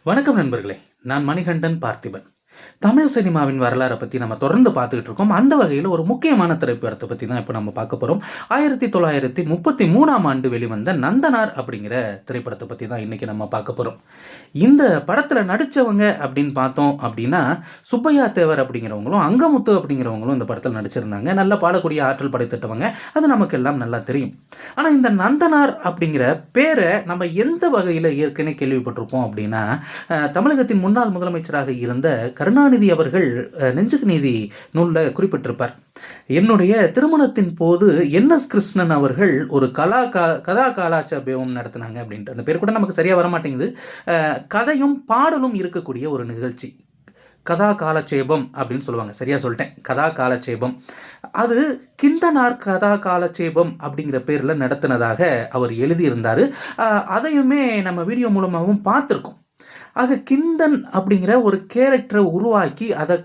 வணக்கம் நண்பர்களே, நான் மணிகண்டன் பார்த்திபன். தமிழ் சினிமாவின் வரலாறை பற்றி நம்ம தொடர்ந்து பார்த்துக்கிட்டு இருக்கோம். அந்த வகையில் ஒரு முக்கியமான திரைப்படத்தை பற்றி தான் இப்போ நம்ம பார்க்க போகிறோம். 1933ஆம் ஆண்டு வெளிவந்த நந்தனார் அப்படிங்கிற திரைப்படத்தை பற்றி தான் இன்றைக்கி நம்ம பார்க்க போகிறோம். இந்த படத்தில் நடித்தவங்க அப்படின்னு பார்த்தோம் அப்படின்னா, சுப்பையா தேவர் அப்படிங்கிறவங்களும் அங்கமுத்து அப்படிங்கிறவங்களும் இந்த படத்தில் நடிச்சிருந்தாங்க. நல்லா பாடக்கூடிய ஆற்றல் படைத்திட்டவங்க, அது நமக்கு எல்லாம் நல்லா தெரியும். ஆனால் இந்த நந்தனார் அப்படிங்கிற பேரை நம்ம எந்த வகையில் ஏற்கனவே கேள்விப்பட்டிருப்போம் அப்படின்னா, தமிழகத்தின் முன்னாள் முதலமைச்சராக இருந்த கருணாநிதி அவர்கள் நெஞ்சுக்கு நீதி நூலில் குறிப்பிட்டிருப்பார். என்னுடைய திருமணத்தின் போது என்.எஸ். கிருஷ்ணன் அவர்கள் ஒரு கதா காலாட்சேபம் நடத்தினாங்க அப்படின்ட்டு. அந்த பேர் கூட நமக்கு சரியாக வரமாட்டேங்குது. கதையும் பாடலும் இருக்கக்கூடிய ஒரு நிகழ்ச்சி, கதா காலட்சேபம் அப்படின்னு சொல்லுவாங்க. சரியாக சொல்லிட்டேன், கதா காலட்சேபம். அது கிந்தனார் கதா காலட்சேபம் அப்படிங்கிற பேரில் நடத்தினதாக அவர் எழுதியிருந்தார். அதையுமே நம்ம வீடியோ மூலமாகவும் பார்த்துருக்கோம். ஆக கிந்தன் அப்படிங்கிற ஒரு கேரக்டரை உருவாக்கி அதை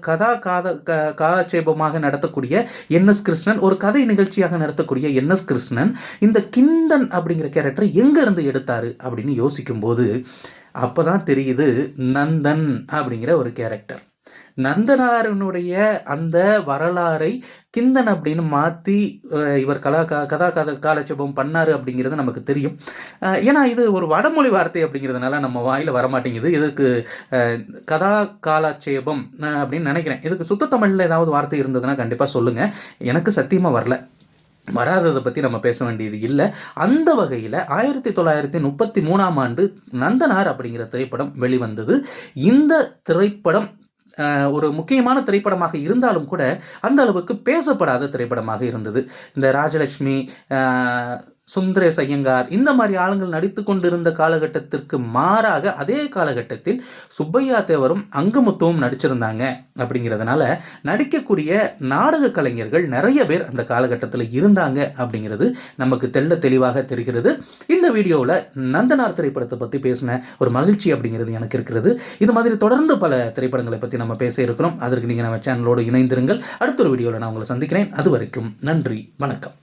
காலட்சேபமாக நடத்தக்கூடிய என்.எஸ். கிருஷ்ணன், ஒரு கதை நிகழ்ச்சியாக நடத்தக்கூடிய என்.எஸ். கிருஷ்ணன் இந்த கிந்தன் அப்படிங்கிற கேரக்டரை எங்கேருந்து எடுத்தார் அப்படின்னு யோசிக்கும்போது அப்போ தான் தெரியுது நந்தன் அப்படிங்கிற ஒரு கேரக்டர். நந்தனாரனுடைய அந்த வரலாறை கிந்தன் அப்படின்னு மாற்றி இவர் கதா காலட்சேபம் பண்ணார் அப்படிங்கிறது நமக்கு தெரியும். ஏன்னா இது ஒரு வடமொழி வார்த்தை அப்படிங்கிறதுனால நம்ம வாயில் வரமாட்டேங்குது. இதுக்கு கதா காலட்சேபம் அப்படின்னு நினைக்கிறேன். இதுக்கு சுத்த தமிழில் ஏதாவது வார்த்தை இருந்ததுன்னா கண்டிப்பாக சொல்லுங்கள். எனக்கு சத்தியமாக வரல, வராததை பற்றி நம்ம பேச வேண்டியது இல்லை. அந்த வகையில் 1933ஆம் ஆண்டு நந்தனார் அப்படிங்கிற திரைப்படம் வெளிவந்தது. இந்த திரைப்படம் ஒரு முக்கியமான திரைப்படமாக இருந்தாலும் கூட அந்த அளவுக்கு பேசப்படாத திரைப்படமாக இருந்தது. இந்த ராஜலட்சுமி, சுந்தரேஷ் ஐயங்கார் இந்த மாதிரி ஆளுங்கள் நடித்து கொண்டிருந்த காலகட்டத்திற்கு மாறாக அதே காலகட்டத்தில் சுப்பையா தேவரும் அங்கமுத்துவும் நடிச்சிருந்தாங்க. அப்படிங்கிறதுனால நடிக்கக்கூடிய நாடக கலைஞர்கள் நிறைய பேர் அந்த காலகட்டத்தில் இருந்தாங்க அப்படிங்கிறது நமக்கு தெளிவாக தெரிகிறது. இந்த வீடியோவில் நந்தனார் திரைப்படத்தை பற்றி பேசின ஒரு மகிழ்ச்சி அப்படிங்கிறது எனக்கு இருக்கிறது. இது மாதிரி தொடர்ந்து பல திரைப்படங்களை பற்றி நம்ம பேச இருக்கிறோம். அதற்கு நீங்கள் நம்ம சேனலோடு இணைந்திருங்கள். அடுத்த ஒரு வீடியோவில் நான் உங்களை சந்திக்கிறேன். அது வரைக்கும் நன்றி, வணக்கம்.